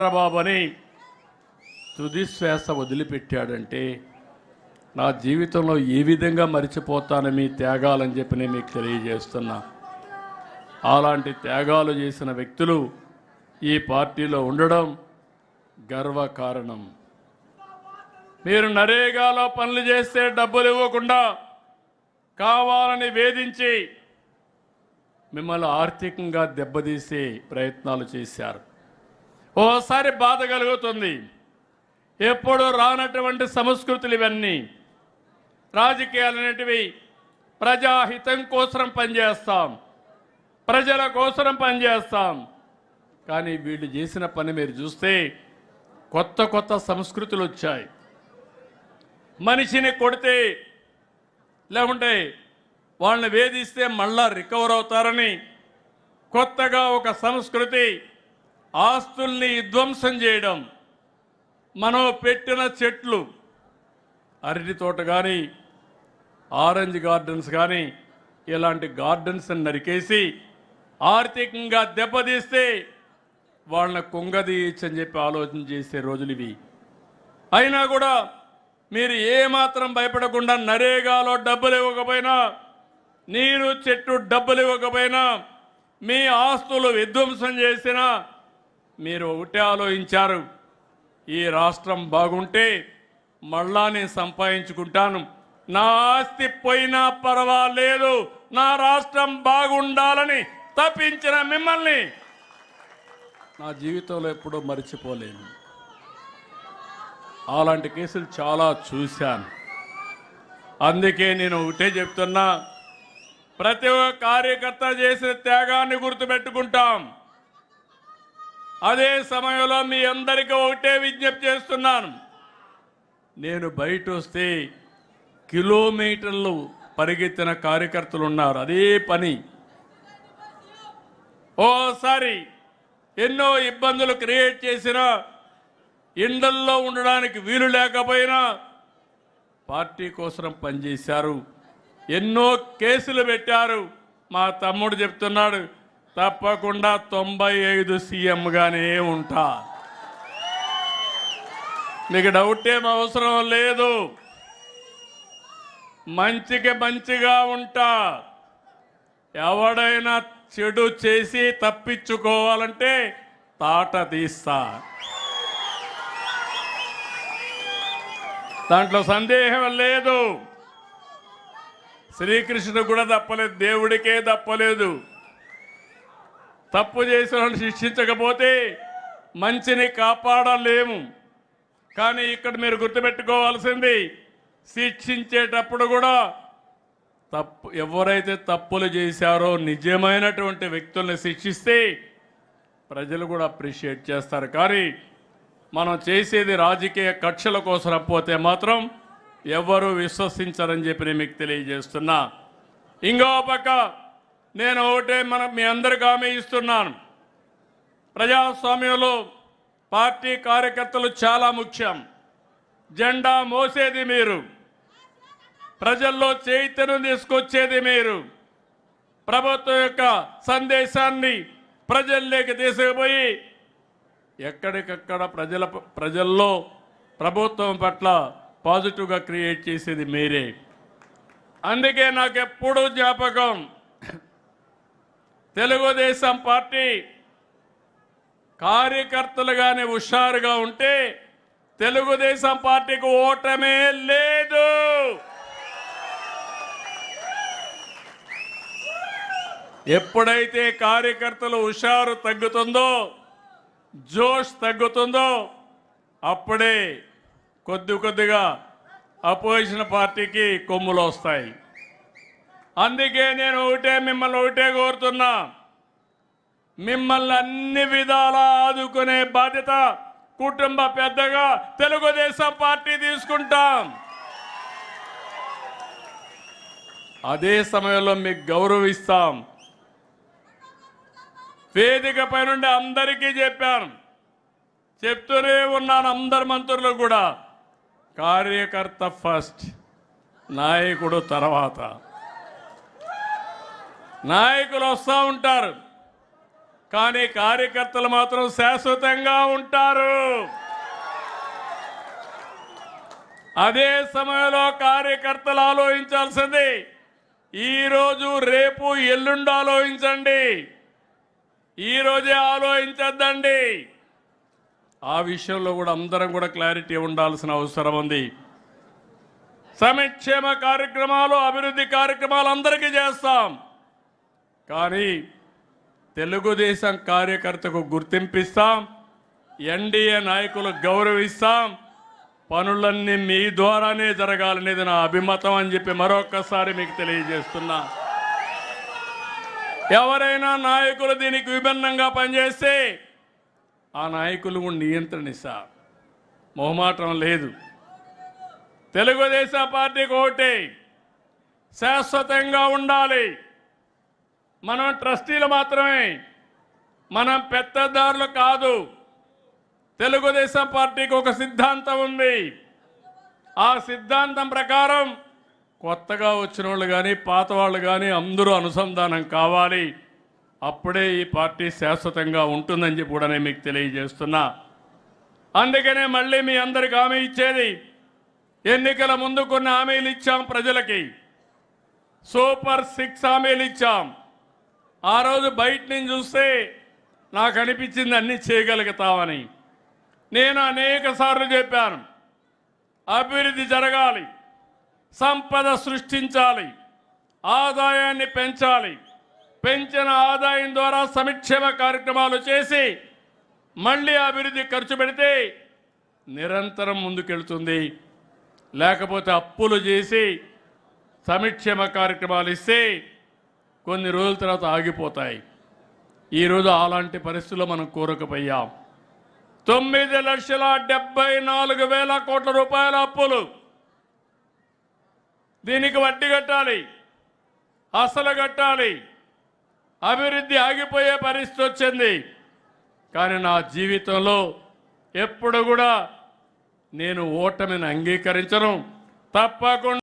చంద్రబాబుని తుది శ్వాస వదిలిపెట్టాడంటే నా జీవితంలో ఏ విధంగా మర్చిపోతాను మీ త్యాగాలని చెప్పి నేను మీకు తెలియజేస్తున్నా. అలాంటి త్యాగాలు చేసిన వ్యక్తులు ఈ పార్టీలో ఉండడం గర్వకారణం. మీరు నరేగాలో పనులు చేస్తే డబ్బులు ఇవ్వకుండా కావాలని వేధించి మిమ్మల్ని ఆర్థికంగా దెబ్బతీసే ప్రయత్నాలు చేశారు. ఓసారి బాధ కలుగుతుంది. ఎప్పుడు రానటువంటి సంస్కృతులు ఇవన్నీ. రాజకీయాలు అనేటివి ప్రజాహితం కోసం పనిచేస్తాం, ప్రజల కోసం పనిచేస్తాం. కానీ వీళ్ళు చేసిన పని మీరు చూస్తే కొత్త కొత్త సంస్కృతులు వచ్చాయి. మనిషిని కొడితే లేకుంటే వాళ్ళని వేధిస్తే మళ్ళా రికవర్ అవుతారని కొత్తగా ఒక సంస్కృతి. ఆస్తుల్ని విధ్వంసం చేయడం. మనం పెట్టిన చెట్లు, అరటి తోట కానీ ఆరెంజ్ గార్డెన్స్ కానీ ఇలాంటి గార్డెన్స్ నరికేసి ఆర్థికంగా దెబ్బతీస్తే వాళ్ళని కుంగదీయచ్చని చెప్పి ఆలోచన చేసే రోజులు ఇవి. అయినా కూడా మీరు ఏమాత్రం భయపడకుండా నరేగాలో డబ్బులు ఇవ్వకపోయినా, నీరు చెట్టు డబ్బులు ఇవ్వకపోయినా, మీ ఆస్తులు విధ్వంసం చేసినా మీరు ఒకటే ఆలోచించారు, ఈ రాష్ట్రం బాగుంటే మళ్ళా నేను సంపాదించుకుంటాను, నా ఆస్తి పోయినా పర్వాలేదు, నా రాష్ట్రం బాగుండాలని తప్పించిన మిమ్మల్ని నా జీవితంలో ఎప్పుడూ మర్చిపోలేను. అలాంటి కేసులు చాలా చూశాను. అందుకే నేను ఒకటే చెప్తున్నా, ప్రతి ఒక్క కార్యకర్త చేసిన త్యాగాన్ని గుర్తుపెట్టుకుంటాం. అదే సమయంలో మీ అందరికీ ఒకటే విజ్ఞప్తి చేస్తున్నాను. నేను బయట వస్తే కిలోమీటర్లు పరిగెత్తిన కార్యకర్తలు ఉన్నారు. అదే పని. ఓసారి ఎన్నో ఇబ్బందులు క్రియేట్ చేసినా, ఇండల్లో ఉండడానికి వీలు లేకపోయినా పార్టీ కోసం పనిచేశారు. ఎన్నో కేసులు పెట్టారు. మా తమ్ముడు చెప్తున్నాడు, తప్పకుండా 95 సీఎంగానే ఉంటా. నీకు డౌట్ ఏం అవసరం లేదు. మంచికి మంచిగా ఉంటా. ఎవడైనా చెడు చేసి తప్పించుకోవాలంటే తాట తీస్తా. దాంట్లో సందేహం లేదు. శ్రీకృష్ణుడు కూడా తప్పలేదు, దేవుడికే తప్పలేదు. తప్పు చేసిన వాళ్ళని శిక్షించకపోతే మంచిని కాపాడలేము. కానీ ఇక్కడ మీరు గుర్తుపెట్టుకోవాల్సింది, శిక్షించేటప్పుడు కూడా ఎవరైతే తప్పులు చేశారో నిజమైనటువంటి వ్యక్తుల్ని శిక్షిస్తే ప్రజలు కూడా అప్రిషియేట్ చేస్తారు. కానీ మనం చేసేది రాజకీయ కక్షల కోసం పోతే మాత్రం ఎవరు విశ్వసించరని చెప్పి నేను మీకు తెలియజేస్తున్నా. ఇంకో పక్క నేను ఒకటే మీ అందరికీ హామీ ఇస్తున్నాను. ప్రజాస్వామ్యంలో పార్టీ కార్యకర్తలు చాలా ముఖ్యం. జెండా మోసేది మీరు, ప్రజల్లో చైతన్యం తీసుకొచ్చేది మీరు, ప్రభుత్వం యొక్క సందేశాన్ని ప్రజల్లోకి తీసుకుపోయి ఎక్కడికక్కడ ప్రజల్లో ప్రభుత్వం పట్ల పాజిటివ్గా క్రియేట్ చేసేది మీరే. అందుకే నాకు ఎప్పుడూ జ్ఞాపకం, తెలుగుదేశం పార్టీ కార్యకర్తలుగానే హుషారుగా ఉంటే తెలుగుదేశం పార్టీకి ఓటమే లేదు. ఎప్పుడైతే కార్యకర్తలు హుషారు తగ్గుతుందో, జోష్ తగ్గుతుందో, అప్పుడే కొద్దిగా అపోజిషన్ పార్టీకి కొమ్ములు వస్తాయి. అందుకే నేను మిమ్మల్ని ఒకటే కోరుతున్నా, మిమ్మల్ని అన్ని విధాలా ఆదుకునే బాధ్యత కుటుంబ పెద్దగా తెలుగుదేశం పార్టీ తీసుకుంటాం. అదే సమయంలో మీకు గౌరవిస్తాం. వేదిక పై నుండి అందరికీ చెప్పాను, చెప్తూనే ఉన్నాను అందరు మంత్రులు కూడా, కార్యకర్త ఫస్ట్, నాయకుడు తర్వాత. నాయకులు వస్తూ ఉంటారు, కానీ కార్యకర్తలు మాత్రం శాశ్వతంగా ఉంటారు. అదే సమయంలో కార్యకర్తలు ఆలోచించాల్సింది ఈరోజు రేపు ఎల్లుండి ఆలోచించండి, ఈరోజే ఆలోచించద్దండి. ఆ విషయంలో కూడా అందరం కూడా క్లారిటీ ఉండాల్సిన అవసరం ఉంది. సంక్షేమ కార్యక్రమాలు, అభివృద్ధి కార్యక్రమాలు అందరికీ చేస్తాం, కానీ తెలుగుదేశం కార్యకర్తకు గుర్తింపిస్తాం, ఎన్డీఏ నాయకులు గౌరవిస్తాం, పనులన్నీ మీ ద్వారానే జరగాలనేది నా అభిమతం అని చెప్పి మరొక్కసారి మీకు తెలియజేస్తున్నా. ఎవరైనా నాయకులు దీనికి విభిన్నంగా పనిచేస్తే ఆ నాయకులు నియంత్రణిస్తా, మొహమాటం లేదు. తెలుగుదేశం పార్టీకి ఒకటి శాశ్వతంగా ఉండాలి. మనం ట్రస్టీలు మాత్రమే, మనం పెత్తదారులు కాదు. తెలుగుదేశం పార్టీకి ఒక సిద్ధాంతం ఉంది. ఆ సిద్ధాంతం ప్రకారం కొత్తగా వచ్చిన వాళ్ళు కానీ పాత వాళ్ళు కానీ అందరూ అనుసంధానం కావాలి. అప్పుడే ఈ పార్టీ శాశ్వతంగా ఉంటుందని చెప్పి కూడా నేను మీకు తెలియజేస్తున్నా. అందుకనే మళ్ళీ మీ అందరికి హామీ ఇచ్చేది, ఎన్నికల ముందు కొన్ని హామీలు ఇచ్చాం ప్రజలకి, సూపర్ 6 హామీలు ఇచ్చాం. ఆ రోజు బయట నుంచి చూస్తే నాకు అనిపించింది అన్నీ చేయగలుగుతామని. నేను అనేక సార్లు చెప్పాను, అభివృద్ధి జరగాలి, సంపద సృష్టించాలి, ఆదాయాన్ని పెంచాలి, పెంచిన ఆదాయం ద్వారా సంక్షేమ కార్యక్రమాలు చేసి మళ్ళీ అభివృద్ధి ఖర్చు పెడితే నిరంతరం ముందుకెళ్తుంది. లేకపోతే అప్పులు చేసి సంక్షేమ కార్యక్రమాలు ఇస్తే కొన్ని రోజుల తర్వాత ఆగిపోతాయి. ఈరోజు అలాంటి పరిస్థితుల్లో మనం కోరకపోయాం. 9,74,000 కోట్ల రూపాయల అప్పులు. దీనికి వడ్డీ కట్టాలి, అసలు కట్టాలి. అభివృద్ధి ఆగిపోయే పరిస్థితి వచ్చింది. కానీ నా జీవితంలో ఎప్పుడు కూడా నేను ఓటమిని అంగీకరించను. తప్పకుండా